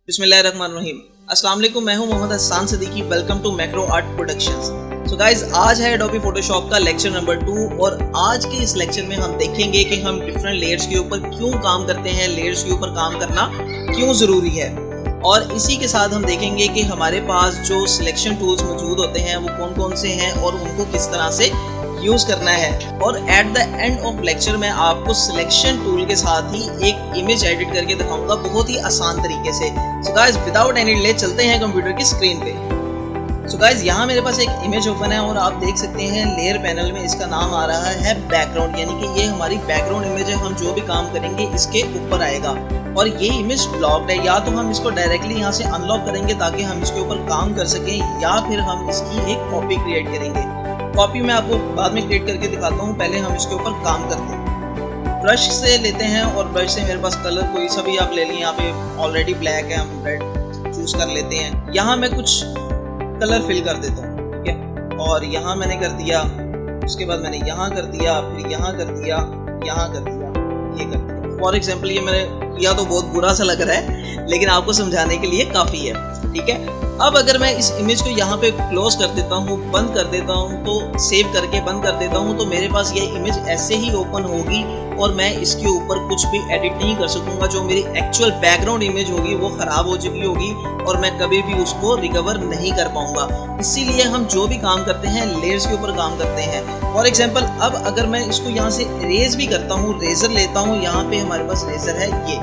बिस्मिल्लाहिर्रहमानिर्रहीम। अस्सलाम वालेकुम, मैं हूं Mohammad Hasan Siddiqui. Welcome to Macro Art Productions. So guys, आज है एडोबी फोटोशॉप का लेक्चर नंबर 2 और आज के इस लेक्चर में हम देखेंगे कि हम डिफरेंट लेयर्स के ऊपर क्यों काम करते हैं, लेयर्स के ऊपर काम करना क्यों ज़रूरी है। और इसी के साथ हम देखेंगे कि हमारे पास जो सिलेक्शन टूल्स मौजूद होते हैं वो कौन कौन से हैं और उनको किस तरह से यूज़ करना है। और at the end of lecture में आपको सिलेक्शन टूल के साथ ही एक इमेज एडिट करके दिखाऊंगा बहुत ही आसान तरीके से। So guys, without any delay चलते हैं कंप्यूटर की स्क्रीन पे। सो गाइस, यहाँ मेरे पास एक इमेज ओपन है और आप देख सकते हैं लेयर पैनल में इसका नाम आ रहा है बैकग्राउंड, यानी कि ये हमारी बैकग्राउंड इमेज है। हम जो भी काम करेंगे इसके ऊपर आएगा और ये इमेज लॉक्ड है। या तो हम इसको डायरेक्टली यहाँ से अनलॉक करेंगे ताकि हम इसके ऊपर काम कर सकें, या फिर हम इसकी एक कॉपी क्रिएट करेंगे। कॉपी मैं आपको बाद में क्रिएट करके दिखाता हूँ, पहले हम इसके ऊपर काम करते हैं। ब्रश से लेते हैं और ब्रश से मेरे पास कलर कोई सा भी आप ले लें। यहाँ पे ऑलरेडी ब्लैक है, हम रेड चूज कर लेते हैं। यहाँ मैं कुछ कलर फिल कर देता हूँ, ठीक है। और यहाँ मैंने कर दिया, उसके बाद मैंने यहाँ कर दिया, फिर यहाँ कर दिया, यहाँ कर दिया, ये कर दिया। फॉर एग्जाम्पल ये मैंने किया तो बहुत बुरा सा लग रहा है, लेकिन आपको समझाने के लिए काफ़ी है, ठीक है। अब अगर मैं इस इमेज को यहाँ पे क्लोज कर देता हूँ, बंद कर देता हूँ, तो सेव करके बंद कर देता हूँ, तो मेरे पास ये इमेज ऐसे ही ओपन होगी और मैं इसके ऊपर कुछ भी एडिट नहीं कर सकूँगा। जो मेरी एक्चुअल बैकग्राउंड इमेज होगी वो ख़राब हो चुकी होगी और मैं कभी भी उसको रिकवर नहीं कर पाऊँगा। इसीलिए हम जो भी काम करते हैं लेयर्स के ऊपर काम करते हैं। फॉर एग्जाम्पल, अब अगर मैं इसको यहाँ से इरेज भी करता हूँ, रेजर लेता हूँ, यहाँ पे हमारे पास रेजर है ये,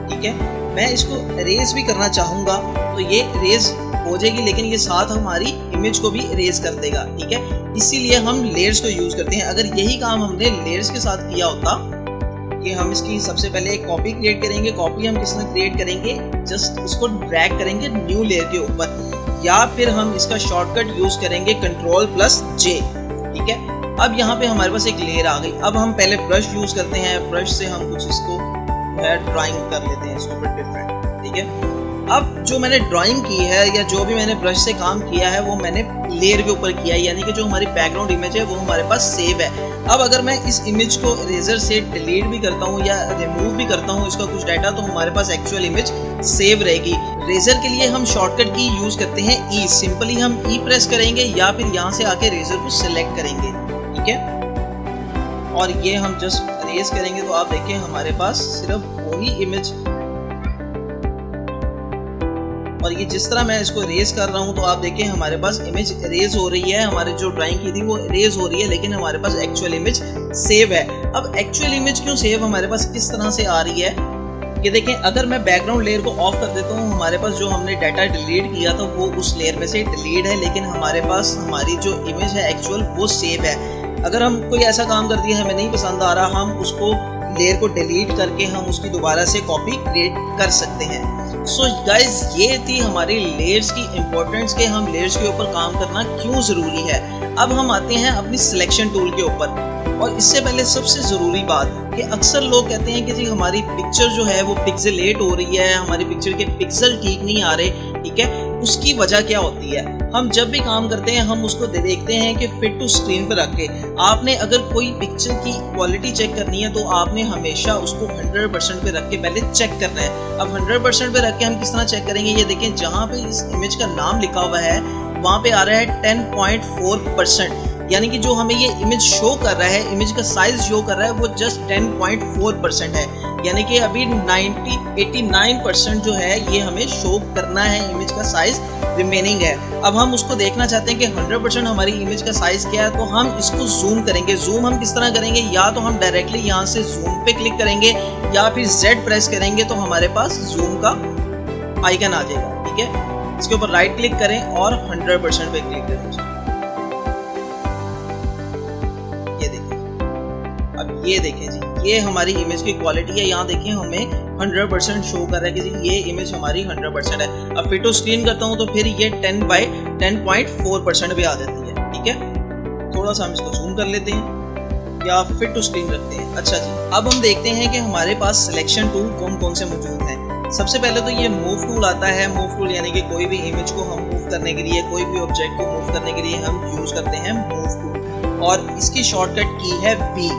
ठीक है। मैं इसको इरेज भी करना चाहूँगा तो ये इरेज हो जाएगी, लेकिन ये साथ हमारी इमेज को भी इरेज कर देगा, ठीक है। इसीलिए हम लेयर्स को यूज करते हैं। अगर यही काम हमने लेयर्स के साथ किया होता कि हम इसकी सबसे पहले एक कॉपी क्रिएट करेंगे। कॉपी हम किस तरह क्रिएट करेंगे, जस्ट इसको ड्रैग करेंगे न्यू लेयर के ऊपर, या फिर हम इसका शॉर्टकट यूज करेंगे Ctrl+J, ठीक है। अब यहाँ पे हमारे पास एक लेयर आ गई। अब हम पहले ब्रश यूज करते हैं, ब्रश से हम कुछ इसको ड्राइंग कर लेते हैं, इसको डिफरेंट, ठीक है। अब जो मैंने ड्राइंग की है या जो भी मैंने ब्रश से काम किया है वो मैंने लेयर के ऊपर किया है, यानी कि जो हमारी बैकग्राउंड इमेज है वो हमारे पास सेव है। अब अगर मैं इस इमेज को इरेजर से डिलीट भी करता हूँ या रिमूव भी करता हूँ इसका कुछ डाटा, तो हमारे पास एक्चुअल इमेज सेव रहेगी। रेजर के लिए हम शॉर्टकट की यूज करते हैं ई। सिंपली हम ई प्रेस करेंगे या फिर यहाँ से आके रेजर को सिलेक्ट करेंगे, ठीक है। और ये हम जस्ट रेज करेंगे तो आप देखिए हमारे पास सिर्फ वही इमेज, और ये जिस तरह मैं इसको रेज कर रहा हूँ तो आप देखिए हमारे पास इमेज रेज हो रही है। हमारी जो ड्राइंग की थी वो रेज हो रही है, लेकिन हमारे पास एक्चुअल इमेज सेव है। अब एक्चुअल इमेज क्यों सेव हमारे पास किस तरह से आ रही है, ये देखें। अगर मैं बैकग्राउंड लेयर को ऑफ कर देता हूँ, हमारे पास जो हमने डाटा डिलीट किया था वो उस लेयर में से डिलीट है, लेकिन हमारे पास हमारी जो इमेज है एक्चुअल वो सेव है। अगर हम कोई ऐसा काम कर दिया हमें नहीं पसंद आ रहा, हम उसको लेयर को डिलीट करके हम उसकी दोबारा से कॉपी क्रिएट कर सकते हैं। सो गाइज, ये थी हमारी लेयर्स की इम्पोर्टेंस के हम लेयर्स के ऊपर काम करना क्यों ज़रूरी है। अब हम आते हैं अपनी सिलेक्शन टूल के ऊपर। और इससे पहले सबसे ज़रूरी बात कि अक्सर लोग कहते हैं कि जी हमारी पिक्चर जो है वो पिक्सेलेट हो रही है, हमारी पिक्चर के पिक्सल ठीक नहीं आ रहे, ठीक है। उसकी वजह क्या होती है, हम जब भी काम करते हैं हम उसको देखते हैं कि फिट टू स्क्रीन पर रख के। आपने अगर कोई पिक्चर की क्वालिटी चेक करनी है तो आपने हमेशा उसको 100% पे रख के पहले चेक करना है। अब 100% पे रख के हम किस तरह चेक करेंगे, ये देखें जहाँ पे इस इमेज का नाम लिखा हुआ है वहाँ पे आ रहा है 10.4%, यानी कि जो हमें ये इमेज शो कर रहा है, इमेज का साइज शो कर रहा है वो जस्ट 10.4% है, यानी कि अभी 89% जो है ये हमें शो करना है, इमेज का साइज रिमेनिंग है। अब हम उसको देखना चाहते हैं कि 100% हमारी इमेज का साइज क्या है, तो हम इसको जूम करेंगे। जूम हम किस तरह करेंगे, या तो हम डायरेक्टली यहाँ से जूम पे क्लिक करेंगे या फिर Z प्रेस करेंगे तो हमारे पास जूम का आइकन आ जाएगा, ठीक है। इसके ऊपर राइट क्लिक करें और 100% पे क्लिक करें। अब ये देखें जी, ये हमारी इमेज की क्वालिटी है। यहाँ देखिए हमें 100% शो कर रहा है कि जी ये इमेज हमारी 100% है। अब फिट टू स्क्रीन करता हूँ तो फिर ये 10.4% भी आ जाती है, ठीक है। थोड़ा सा हम इसको जूम कर लेते हैं या फिट टू स्क्रीन रखते हैं। अच्छा जी, अब हम देखते हैं कि हमारे पास सिलेक्शन टूल कौन कौन से मौजूद हैं। सबसे पहले तो ये मूव टूल आता है। मूव टूल यानी कि कोई भी इमेज को हम मूव करने के लिए, कोई भी ऑब्जेक्ट को मूव करने के लिए हम यूज करते हैं मूव टूल, और इसकी शॉर्टकट की है V।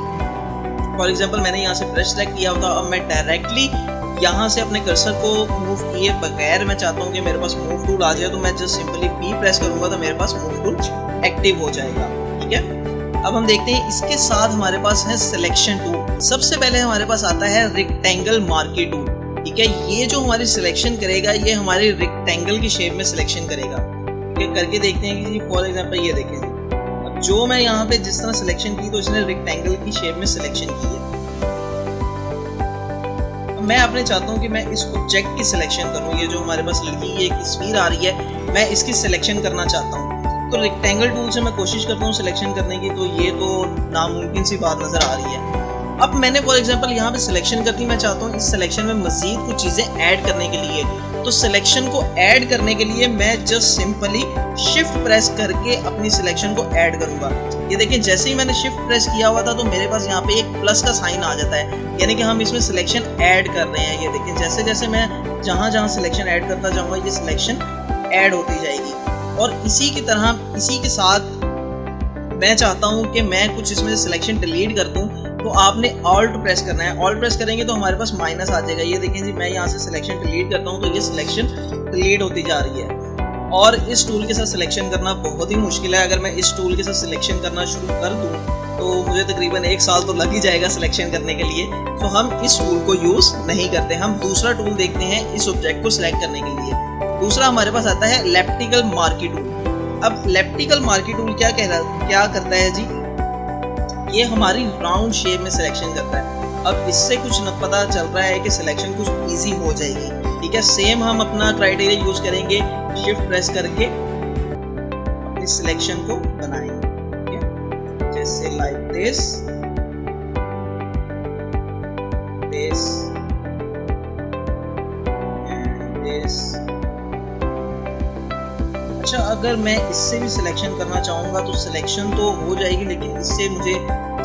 फॉर एग्जाम्पल मैंने यहाँ से ब्रश सेलेक्ट किया होता, अब मैं डायरेक्टली यहाँ से अपने कर्सर को मूव किए बगैर मैं चाहता हूँ कि मेरे पास मूव टूल आ जाए, तो मैं जस्ट सिंपली P प्रेस करूंगा तो मेरे पास मूव टूल एक्टिव हो जाएगा। ठीक है, अब हम देखते हैं इसके साथ हमारे पास है सिलेक्शन टूल। सबसे पहले हमारे पास आता है रेक्टेंगल मार्की टूल। ठीक है, ये जो हमारी सिलेक्शन करेगा ये हमारी रेक्टेंगल की शेप में सिलेक्शन करेगा। ठीक है, करके देखते हैं कि फॉर एग्जांपल ये देखें, अब जो मैं यहाँ पे जिस तरह सिलेक्शन की तो इसने रेक्टेंगल की शेप में सिलेक्शन की है। मैं अपने चाहता हूँ कि मैं इस ऑब्जेक्ट की सिलेक्शन करूँ। ये जो हमारे पास लड़की की एक तस्वीर आ रही है, मैं इसकी सिलेक्शन करना चाहता हूँ। तो रेक्टेंगल टूल से मैं कोशिश करता हूँ सिलेक्शन करने की, तो ये तो नामुमकिन सी बात नजर आ रही है। अब मैंने फॉर एग्जांपल यहाँ पे सिलेक्शन करती, मैं चाहता हूँ इस सिलेक्शन में मजीद कुछ चीजें ऐड करने के लिए। तो सिलेक्शन को ऐड करने के लिए मैं जस्ट सिंपली शिफ्ट प्रेस करके अपनी सिलेक्शन को ऐड करूंगा। ये देखिए, जैसे ही मैंने शिफ्ट प्रेस किया हुआ था तो मेरे पास यहाँ पे एक प्लस का साइन आ जाता है, यानी कि हम इसमें सिलेक्शन ऐड कर रहे हैं। ये देखिए, जैसे जैसे मैं जहाँ जहाँ सिलेक्शन ऐड करता जाऊंगा ये सिलेक्शन ऐड होती जाएगी। और इसी की तरह इसी के साथ मैं चाहता हूँ कि मैं कुछ इसमें सिलेक्शन डिलीट कर दूँ, तो आपने ऑल्ट प्रेस करना है। ऑल्ट प्रेस करेंगे तो हमारे पास माइनस आ जाएगा। ये देखें जी, मैं यहाँ से सिलेक्शन डिलीट करता हूँ तो ये सिलेक्शन डिलीट होती जा रही है। और इस टूल के साथ सिलेक्शन करना बहुत ही मुश्किल है। अगर मैं इस टूल के साथ सिलेक्शन करना शुरू कर दूँ तो मुझे तकरीबन 1 साल तो लग ही जाएगा सिलेक्शन करने के लिए। तो हम इस टूल को यूज़ नहीं करते। हम दूसरा टूल देखते हैं इस ऑब्जेक्ट को सिलेक्ट करने के लिए। दूसरा हमारे पास आता है इलिप्टिकल मार्की टूल। अब इलिप्टिकल मार्की टूल क्या करता है जी, ये हमारी राउंड शेप में सिलेक्शन करता है। अब इससे कुछ न पता चल रहा है कि सिलेक्शन कुछ इजी हो जाएगी। ठीक है, सेम हम अपना क्राइटेरिया यूज करेंगे, शिफ्ट प्रेस करके अपनी सिलेक्शन को बनाएंगे। ठीक है, जैसे लाइक दिस अच्छा, अगर मैं इससे भी सिलेक्शन करना चाहूँगा तो सिलेक्शन तो हो जाएगी, लेकिन इससे मुझे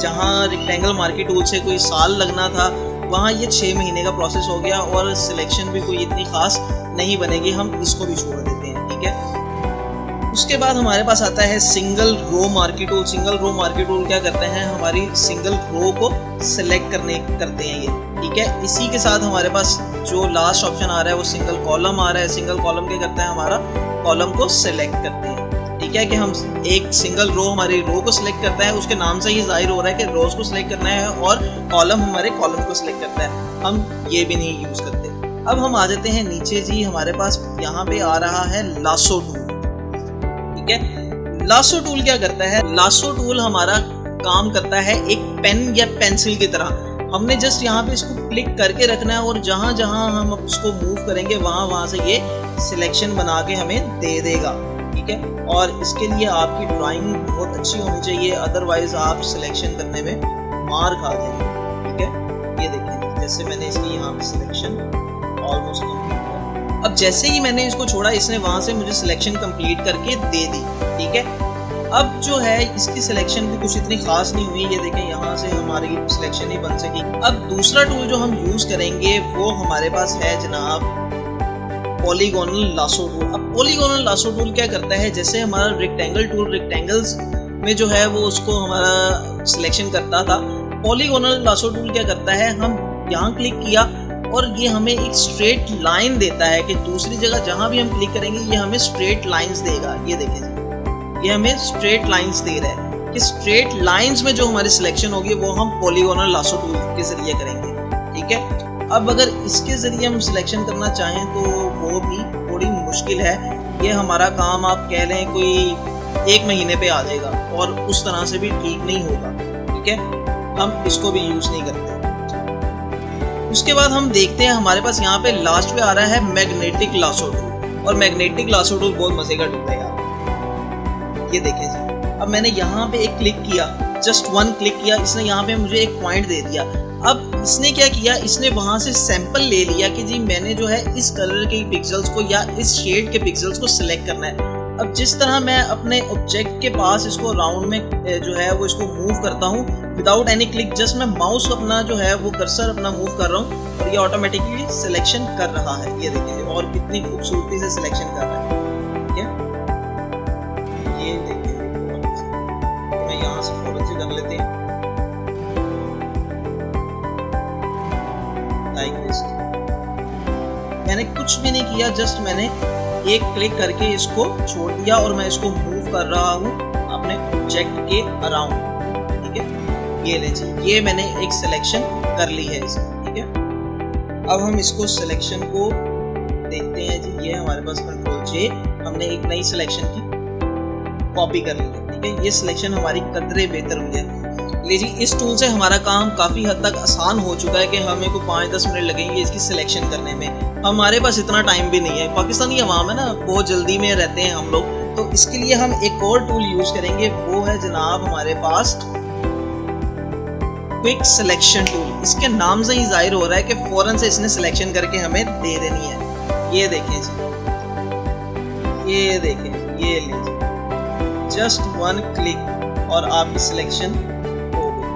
जहाँ रेक्टेंगल मार्की टूल से कोई साल लगना था वहाँ ये 6 महीने का प्रोसेस हो गया और सिलेक्शन भी कोई इतनी खास नहीं बनेगी। हम इसको भी छोड़ देते हैं। ठीक है, उसके बाद हमारे पास आता है single row marquee tool. Single row marquee tool क्या करते हैं, हमारी सिंगल रो को सिलेक्ट करते हैं ये। ठीक है, इसी के साथ हमारे पास जो लास्ट ऑप्शन आ रहा है वो सिंगल कॉलम आ रहा है। सिंगल कॉलम क्या करता है, हमारा कॉलम को सिलेक्ट करते हैं। ठीक है, कि हम एक सिंगल रो हमारी रो को सिलेक्ट करता है, उसके नाम से ही जाहिर हो रहा है कि रोज को सिलेक्ट करना है, और कॉलम हमारे कॉलम को सिलेक्ट करता है। हम ये भी नहीं यूज करते। अब हम आ जाते हैं नीचे जी, हमारे पास यहाँ पे आ रहा है लासो टूल। ठीक है, लासो टूल क्या करता है, लासो टूल हमारा काम करता है एक पेन या पेंसिल की तरह। हमने जस्ट यहाँ पे इसको क्लिक करके रखना है और जहाँ जहाँ हम उसको मूव करेंगे वहाँ से ये सिलेक्शन बना के हमें दे देगा। ठीक है, और इसके लिए आपकी ड्राइंग बहुत अच्छी होनी चाहिए, अदरवाइज आप सिलेक्शन करने में मार खा जाएंगे। ठीक है, ये देखिए, जैसे मैंने इसकी यहाँ पे सिलेक्शन ऑलमोस्ट कंप्लीट किया। अब जैसे ही मैंने इसको छोड़ा, इसने वहाँ से मुझे सिलेक्शन कंप्लीट करके दे दी। ठीक है, अब जो है इसकी सिलेक्शन भी कुछ इतनी खास नहीं हुई। ये देखें, यहाँ से हमारी सिलेक्शन ही बन सकी। अब दूसरा टूल जो हम यूज करेंगे वो हमारे पास है जनाब पॉलीगोनल लासो टूल। अब पॉलीगोनल लासो टूल क्या करता है, जैसे हमारा रेक्टेंगल टूल रेक्टेंगल्स में जो है वो उसको हमारा सिलेक्शन करता था, पॉलीगोनल लासो टूल क्या करता है, हम यहाँ क्लिक किया और ये हमें एक स्ट्रेट लाइन देता है कि दूसरी जगह जहाँ भी हम क्लिक करेंगे ये हमें स्ट्रेट लाइंस देगा। ये देखें, ये हमें स्ट्रेट लाइंस दे रहा है कि स्ट्रेट लाइंस में जो हमारी सिलेक्शन होगी वो हम पॉलीगोनल लासो टूल के जरिए करेंगे। ठीक है, अब अगर इसके जरिए हम सिलेक्शन करना चाहें तो वो भी थोड़ी मुश्किल है। ये हमारा काम आप कह लें कोई 1 महीने पे आ जाएगा और उस तरह से भी ठीक नहीं होगा। ठीक है, हम इसको भी यूज नहीं करते। उसके बाद हम देखते हैं हमारे पास यहाँ पे लास्ट पे आ रहा है मैग्नेटिक लासो टूल, और मैग्नेटिक लासो टूल बहुत मजे का टूल है यार। ये देखिए जी, अब मैंने यहाँ पे एक क्लिक किया, जस्ट 1 क्लिक किया, इसने यहाँ पे मुझे एक पॉइंट दे दिया। अब इसने क्या किया, इसने वहां से सैंपल ले लिया कि जी मैंने जो है इस कलर के पिक्सल्स को या इस शेड के पिक्सल्स को सिलेक्ट करना है। अब जिस तरह मैं अपने ऑब्जेक्ट के पास इसको राउंड में जो है वो इसको मूव करता हूँ विदाउट एनी क्लिक, जस्ट मैं माउस अपना जो है वो कर्सर अपना मूव कर रहा हूँ और ये ऑटोमेटिकली सिलेक्शन कर रहा है। ये देखिए, और कितनी खूबसूरती से सिलेक्शन कर रहा है। ठीक है, ये देखिए, मैं यहाँ से फौरन से कर लेते हैं लाइक दिस। मैंने कुछ भी नहीं किया, जस्ट मैंने एक क्लिक करके इसको छोड़ दिया और मैं इसको मूव कर रहा हूँ अपने ऑब्जेक्ट के अराउंड। ठीक है, ये ले जी, ये मैंने एक सिलेक्शन कर ली है इसकी। ठीक है, अब हम इसको सिलेक्शन को देखते हैं जी। ये हमारे पास कंट्रोल जे, हमने एक नई सिलेक्शन की कॉपी कर ली है। ठीक है, ये सिलेक्शन हमारी कदरे बेहतर हुई है। ले जी, इस टूल से हमारा काम काफ़ी हद तक आसान हो चुका है कि हमें को 5-10 मिनट लगेंगे इसकी सिलेक्शन करने में। हमारे पास इतना टाइम भी नहीं है, पाकिस्तानी अवाम है ना, बहुत जल्दी में रहते हैं हम लोग, तो इसके लिए हम एक और टूल यूज़ करेंगे, वो है जनाब हमारे पास क्विक सिलेक्शन टूल। इसके नाम से ही जाहिर हो रहा है कि फ़ौरन से इसने सिलेक्शन करके हमें दे देनी है। ये देखें जी, ये देखें, ये ले जस्ट 1 क्लिक और आपकी सिलेक्शन हो गई।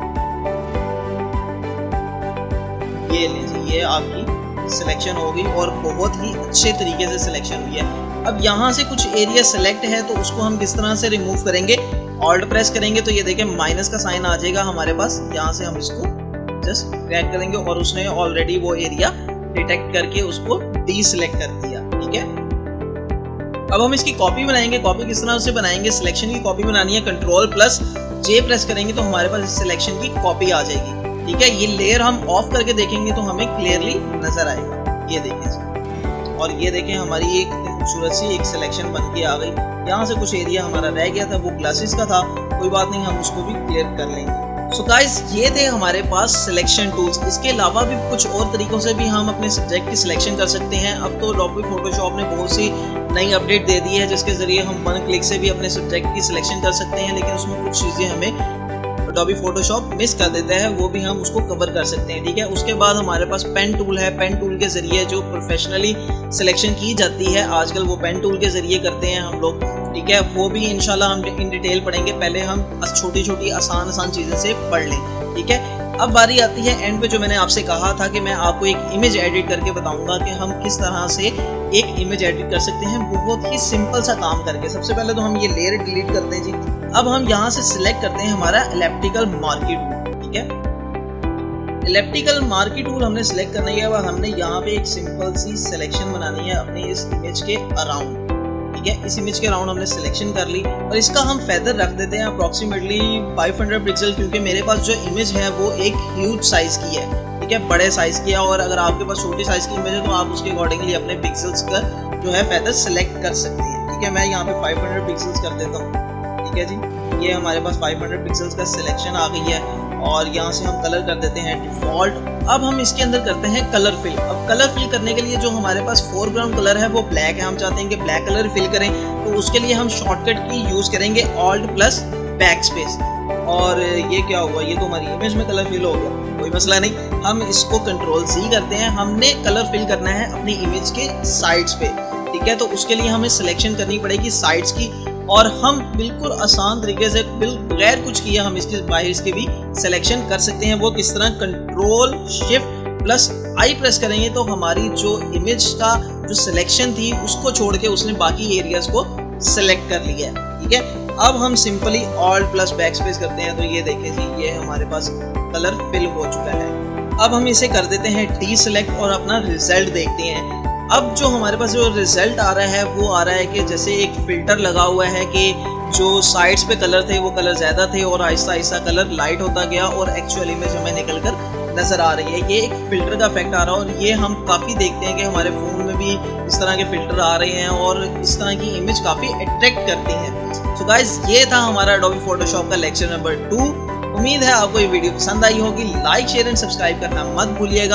ये लीजिए, ये आपकी सिलेक्शन हो गई और बहुत ही अच्छे तरीके से सिलेक्शन हुई है। अब यहाँ से कुछ एरिया सेलेक्ट है तो उसको हम किस तरह से रिमूव करेंगे? ऑल्ट प्रेस करेंगे तो ये देखें माइनस का साइन आ जाएगा हमारे पास। यहाँ से हम इसको जस्ट ड्रैग करेंगे और उसने ऑलरेडी वो एरिया डिटेक्ट करके उसको डीसिलेक्ट कर दिया। ठीक है, अब हम इसकी कॉपी बनाएंगे। कॉपी किस तरह से बनाएंगे? सिलेक्शन की कॉपी बनानी है, कंट्रोल प्लस जे प्रेस करेंगे तो हमारे पास इस सिलेक्शन की कॉपी आ जाएगी। ठीक है, ये लेयर हम ऑफ करके देखेंगे तो हमें क्लियरली नजर आएगा। ये देखें, और ये देखें हमारी एक खूबसूरत सी एक सिलेक्शन बन के आ गई। यहाँ से कुछ एरिया हमारा रह गया था, वो ग्लासेस का था, कोई बात नहीं, हम उसको भी क्लियर कर लेंगे। सो गाइस, ये थे हमारे पास सिलेक्शन टूल्स। इसके अलावा भी कुछ और तरीकों से भी हम अपने सब्जेक्ट की सिलेक्शन कर सकते हैं। अब तो अडोबी फोटोशॉप ने बहुत सी नई अपडेट दे दी है जिसके ज़रिए हम 1 क्लिक से भी अपने सब्जेक्ट की सिलेक्शन कर सकते हैं, लेकिन उसमें कुछ चीज़ें हमें अडोबी फोटोशॉप मिस कर देता है, वो भी हम उसको कवर कर सकते हैं। ठीक है, उसके बाद हमारे पास पेन टूल है। पेन टूल के ज़रिए जो प्रोफेशनली सिलेक्शन की जाती है आजकल, वो पेन टूल के ज़रिए करते हैं हम लोग। ठीक है, वो भी इंशाल्लाह हम इन डिटेल पढ़ेंगे। पहले हम छोटी छोटी आसान चीज़ें से पढ़ लें। ठीक है, अब बारी आती है एंड पे, जो मैंने आपसे कहा था कि मैं आपको एक इमेज एडिट करके बताऊंगा कि हम किस तरह से एक इमेज एडिट कर सकते हैं बहुत ही सिंपल सा काम करके। सबसे पहले तो हम ये लेयर डिलीट करते हैं जी। अब हम यहाँ से सिलेक्ट करते हैं हमारा एलिप्टिकल मार्की टूल। ठीक है, एलिप्टिकल मार्की टूल हमने सिलेक्ट करना है। अब हमने यहाँ पे एक सिंपल सी सिलेक्शन बनानी है अपने इस इमेज के अराउंड। ठीक है, इस इमेज के अराउंड हमने सिलेक्शन कर ली और इसका हम फेदर रख देते हैं अप्रॉक्सीमेटली 500 पिक्सल, क्योंकि मेरे पास जो इमेज है वो एक ह्यूज साइज की है। ठीक है, बड़े साइज की है, और अगर आपके पास छोटी साइज की इमेज है तो आप उसके अकॉर्डिंगली अपने पिक्सल्स का जो है फेदर सेलेक्ट कर सकते हैं। ठीक है, मैं यहाँ पे 500 पिक्सल्स कर देता हूँ। ठीक है जी, ये हमारे पास 500 पिक्सल्स का सिलेक्शन आ गई है और यहाँ से हम कलर कर देते हैं डिफॉल्ट। अब हम इसके अंदर करते हैं कलर फिल। अब कलर फिल करने के लिए जो हमारे पास फोरग्राउंड कलर है वो ब्लैक है, हम चाहते हैं कि ब्लैक कलर फिल करें, तो उसके लिए हम शॉर्टकट की यूज़ करेंगे ऑल्ट प्लस बैक स्पेस। और ये क्या हुआ, ये तो हमारी इमेज में कलर फिल हो गया, कोई मसला नहीं। हम इसको कंट्रोल सी करते हैं। हमने कलर फिल करना है अपनी इमेज के साइड्स पे। ठीक है, तो उसके लिए हमें सिलेक्शन करनी पड़ेगी साइड्स की, और हम बिल्कुल आसान तरीके से बगैर कुछ किए हम इसके बाहर इसके भी सिलेक्शन कर सकते हैं। वो किस तरह? कंट्रोल शिफ्ट प्लस आई प्रेस करेंगे तो हमारी जो इमेज का जो सिलेक्शन थी उसको छोड़ के उसने बाकी एरियाज को सिलेक्ट कर लिया है। ठीक है, अब हम simply alt plus back space करते हैं तो ये देखें जी, ये हमारे पास कलर फिल हो चुका है। अब हम इसे कर देते हैं डीसिलेक्ट और अपना रिजल्ट देखते हैं। अब जो हमारे पास जो रिजल्ट आ रहा है वो आ रहा है कि जैसे एक फिल्टर लगा हुआ है कि जो साइड्स पे कलर थे वो कलर ज़्यादा थे और आहिस्ता आहिस्ता कलर लाइट होता गया और एक्चुअल इमेज हमें निकल कर नज़र आ रही है। ये एक फ़िल्टर का इफेक्ट आ रहा है और ये हम काफ़ी देखते हैं कि हमारे फ़ोन में भी इस तरह के फ़िल्टर आ रहे हैं और इस तरह की इमेज काफ़ी अट्रैक्ट करती हैं। सो गाइस, ये था हमारा अडोबी फोटोशॉप का लेक्चर नंबर 2। उम्मीद है आपको ये वीडियो पसंद आई होगी। लाइक शेयर एंड सब्सक्राइब करना मत भूलिएगा।